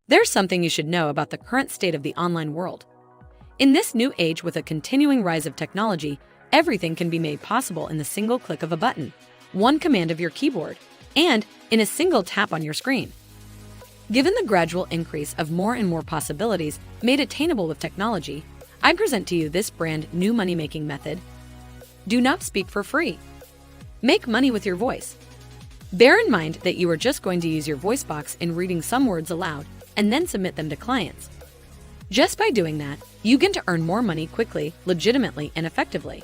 There's something you should know about the current state of the online world. In this new age with a continuing rise of technology, everything can be made possible in the single click of a button, one command of your keyboard, and in a single tap on your screen. Given the gradual increase of more and more possibilities made attainable with technology, I present to you this brand new money-making method. Do not speak for free. Make money with your voice. Bear in mind that you are just going to use your voice box in reading some words aloud and then submit them to clients. Just by doing that, you get to earn more money quickly, legitimately, and effectively.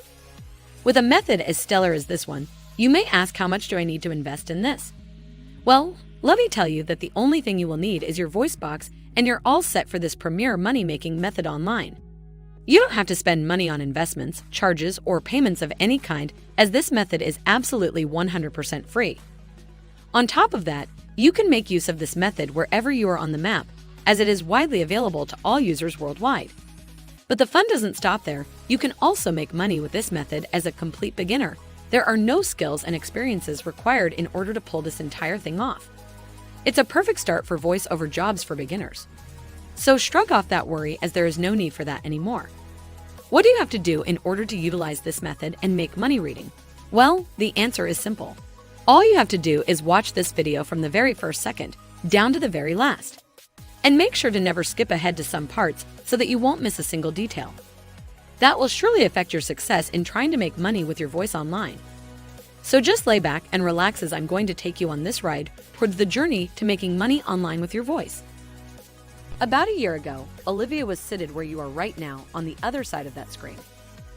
With a method as stellar as this one, you may ask, how much do I need to invest in this? Well, let me tell you that the only thing you will need is your voice box, and you're all set for this premier money-making method online. You don't have to spend money on investments, charges, or payments of any kind, as this method is absolutely 100% free. On top of that, you can make use of this method wherever you are on the map, as it is widely available to all users worldwide. But the fun doesn't stop there. You can also make money with this method as a complete beginner. There are no skills and experiences required in order to pull this entire thing off. It's a perfect start for voiceover jobs for beginners. So shrug off that worry, as there is no need for that anymore. What do you have to do in order to utilize this method and make money reading? Well, the answer is simple. All you have to do is watch this video from the very first second down to the very last. And make sure to never skip ahead to some parts so that you won't miss a single detail. That will surely affect your success in trying to make money with your voice online. So just lay back and relax as I'm going to take you on this ride towards the journey to making money online with your voice. About a year ago, Olivia was seated where you are right now on the other side of that screen.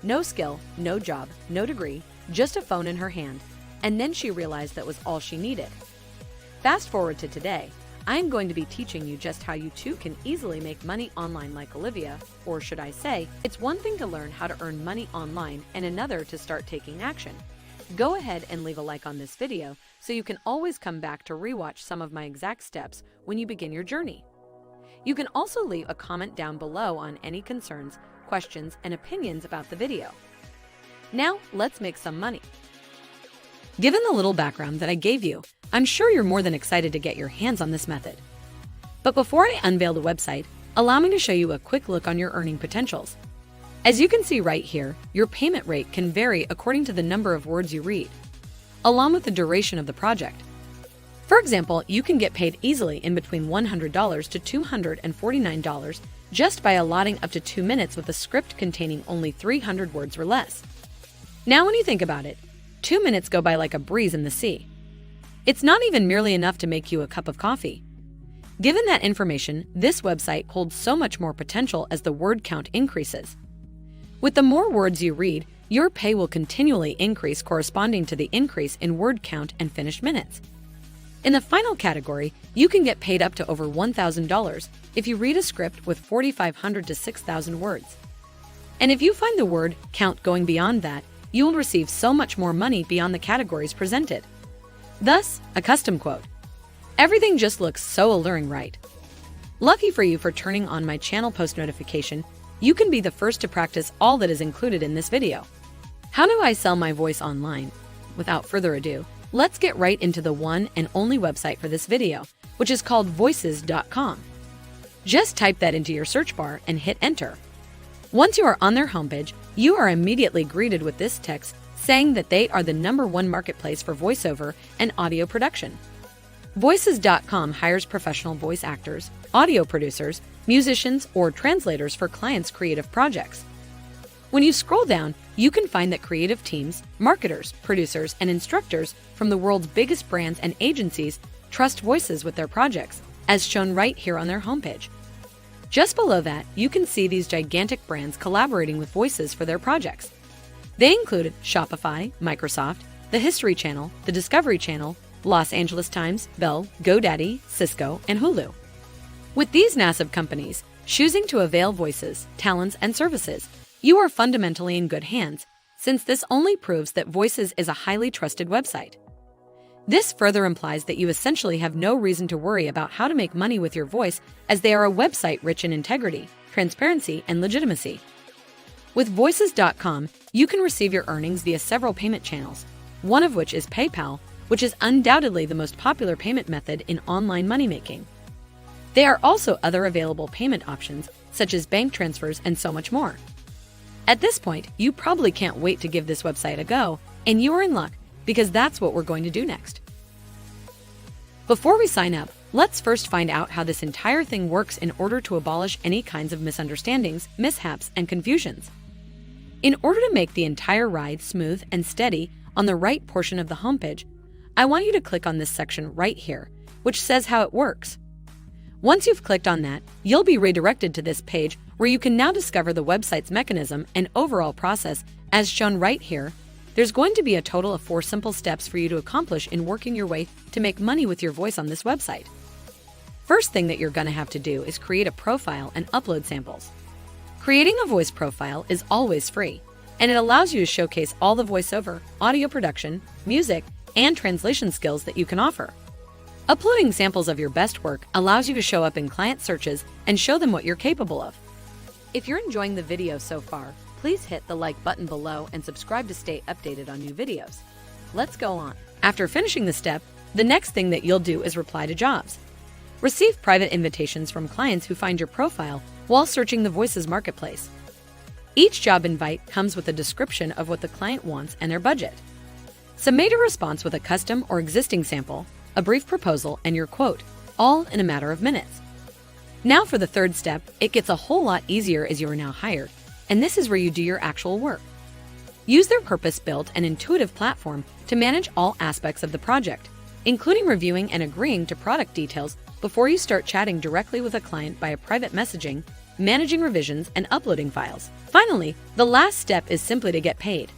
No skill, no job, no degree, just a phone in her hand, and then she realized that was all she needed. Fast forward to today, I am going to be teaching you just how you too can easily make money online like Olivia, or should I say, it's one thing to learn how to earn money online and another to start taking action. Go ahead and leave a like on this video so you can always come back to rewatch some of my exact steps when you begin your journey. You can also leave a comment down below on any concerns, questions, and opinions about the video. Now, let's make some money. Given the little background that I gave you, I'm sure you're more than excited to get your hands on this method. But before I unveil the website, allow me to show you a quick look on your earning potentials. As you can see right here, your payment rate can vary according to the number of words you read, along with the duration of the project. For example, you can get paid easily in between $100 to $249 just by allotting up to 2 minutes with a script containing only 300 words or less. Now when you think about it, 2 minutes go by like a breeze in the sea. It's not even merely enough to make you a cup of coffee. Given that information, this website holds so much more potential as the word count increases. With the more words you read, your pay will continually increase corresponding to the increase in word count and finished minutes. In the final category, you can get paid up to over $1,000 if you read a script with 4,500 to 6,000 words. And if you find the word count going beyond that, you will receive so much more money beyond the categories presented. Thus, a custom quote. Everything just looks so alluring, right? Lucky for you for turning on my channel post notification, you can be the first to practice all that is included in this video. How do I sell my voice online? Without further ado, let's get right into the one and only website for this video, which is called voices.com. Just type that into your search bar and hit enter. Once you are on their homepage, you are immediately greeted with this text saying that they are the #1 marketplace for voiceover and audio production. Voices.com hires professional voice actors, audio producers, musicians, or translators for clients' creative projects. When you scroll down, you can find that creative teams, marketers, producers, and instructors from the world's biggest brands and agencies trust Voices with their projects, as shown right here on their homepage. Just below that, you can see these gigantic brands collaborating with Voices for their projects. They include Shopify, Microsoft, the History Channel, the Discovery Channel, Los Angeles Times, Bell, GoDaddy, Cisco, and Hulu. With these massive companies choosing to avail Voices, talents, and services, you are fundamentally in good hands, since this only proves that Voices is a highly trusted website. This further implies that you essentially have no reason to worry about how to make money with your voice, as they are a website rich in integrity, transparency, and legitimacy. With Voices.com, you can receive your earnings via several payment channels, one of which is PayPal, which is undoubtedly the most popular payment method in online money making. There are also other available payment options, such as bank transfers and so much more. At this point, you probably can't wait to give this website a go, and you are in luck because that's what we're going to do next. Before we sign up, let's first find out how this entire thing works in order to abolish any kinds of misunderstandings, mishaps, and confusions. In order to make the entire ride smooth and steady on the right portion of the homepage, I want you to click on this section right here, which says how it works. Once you've clicked on that, you'll be redirected to this page where you can now discover the website's mechanism and overall process as shown right here. There's going to be a total of 4 simple steps for you to accomplish in working your way to make money with your voice on this website. First thing that you're going to have to do is create a profile and upload samples. Creating a voice profile is always free, and it allows you to showcase all the voiceover, audio production, music, and translation skills that you can offer. Uploading samples of your best work allows you to show up in client searches and show them what you're capable of. If you're enjoying the video so far, please hit the like button below and subscribe to stay updated on new videos. Let's go on. After finishing the step, the next thing that you'll do is reply to jobs. Receive private invitations from clients who find your profile while searching the Voices marketplace. Each job invite comes with a description of what the client wants and their budget. Submit a response with a custom or existing sample, a brief proposal, and your quote, all in a matter of minutes. Now for the third step, it gets a whole lot easier as you are now hired, and this is where you do your actual work. Use their purpose-built and intuitive platform to manage all aspects of the project, including reviewing and agreeing to product details before you start chatting directly with a client via private messaging, managing revisions, and uploading files. Finally, the last step is simply to get paid.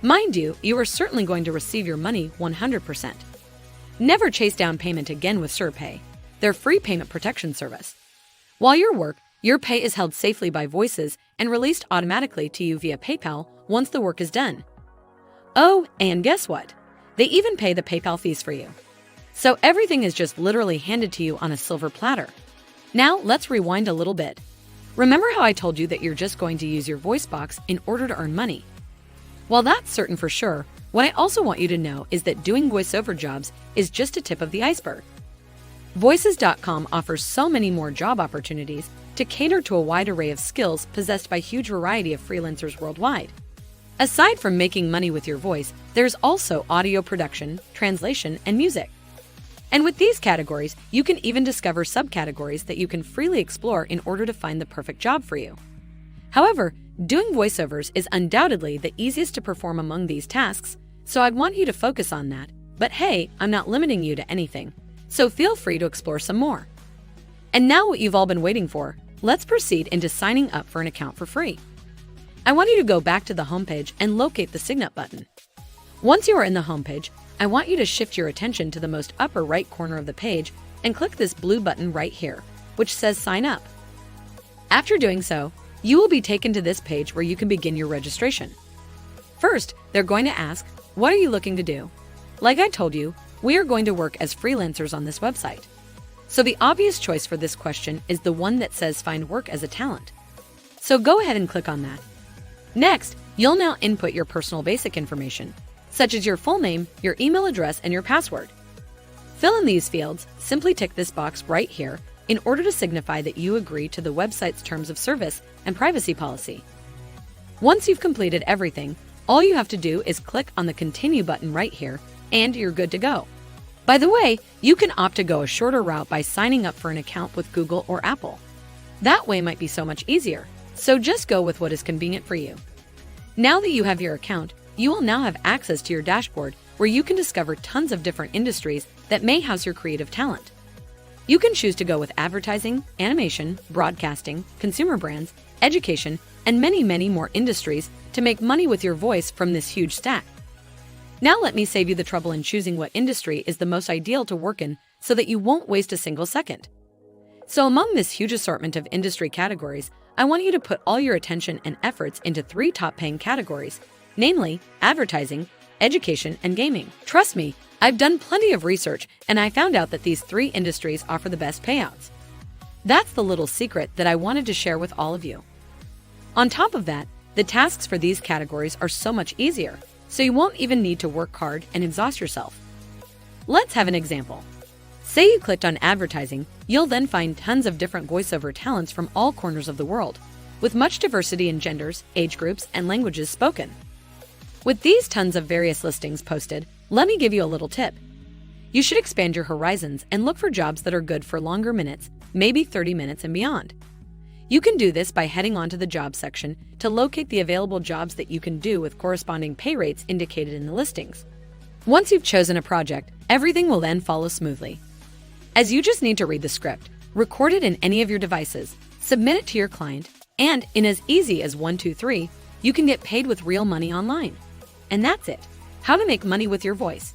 Mind you, you are certainly going to receive your money 100%. Never chase down payment again with SurePay, their free payment protection service. While you work, your pay is held safely by Voices and released automatically to you via PayPal once the work is done. Oh, and guess what? They even pay the PayPal fees for you. So everything is just literally handed to you on a silver platter. Now let's rewind a little bit. Remember how I told you that you're just going to use your voice box in order to earn money? While that's certain for sure, what I also want you to know is that doing voiceover jobs is just a tip of the iceberg. Voices.com offers so many more job opportunities to cater to a wide array of skills possessed by a huge variety of freelancers worldwide. Aside from making money with your voice, there's also audio production, translation, and music. And with these categories, you can even discover subcategories that you can freely explore in order to find the perfect job for you. However, doing voiceovers is undoubtedly the easiest to perform among these tasks, so I'd want you to focus on that. But hey, I'm not limiting you to anything, so feel free to explore some more. And now what you've all been waiting for, let's proceed into signing up for an account for free. I want you to go back to the homepage and locate the Sign Up button. Once you are in the homepage, I want you to shift your attention to the most upper right corner of the page and click this blue button right here, which says Sign Up. After doing so, you will be taken to this page where you can begin your registration. First, they're going to ask, what are you looking to do? Like I told you, we are going to work as freelancers on this website. So the obvious choice for this question is the one that says Find Work as a Talent. So go ahead and click on that. Next, you'll now input your personal basic information, such as your full name, your email address, and your password. Fill in these fields, simply tick this box right here in order to signify that you agree to the website's terms of service and privacy policy. Once you've completed everything, all you have to do is click on the Continue button right here, and you're good to go. By the way, you can opt to go a shorter route by signing up for an account with Google or Apple. That way might be so much easier, so just go with what is convenient for you. Now that you have your account, you will now have access to your dashboard where you can discover tons of different industries that may house your creative talent. You can choose to go with advertising, animation, broadcasting, consumer brands, education, and many, many more industries to make money with your voice from this huge stack. Now let me save you the trouble in choosing what industry is the most ideal to work in so that you won't waste a single second. So among this huge assortment of industry categories, I want you to put all your attention and efforts into 3 top-paying categories, namely advertising, education, and gaming. Trust me, I've done plenty of research and I found out that these 3 industries offer the best payouts. That's the little secret that I wanted to share with all of you. On top of that, the tasks for these categories are so much easier, so you won't even need to work hard and exhaust yourself. Let's have an example. Say you clicked on advertising, you'll then find tons of different voiceover talents from all corners of the world, with much diversity in genders, age groups, and languages spoken. With these tons of various listings posted, let me give you a little tip. You should expand your horizons and look for jobs that are good for longer minutes, maybe 30 minutes and beyond. You can do this by heading onto the jobs section to locate the available jobs that you can do with corresponding pay rates indicated in the listings. Once you've chosen a project, everything will then follow smoothly. As you just need to read the script, record it in any of your devices, submit it to your client, and in as easy as 1, 2, 3, you can get paid with real money online. And that's it. How to make money with your voice.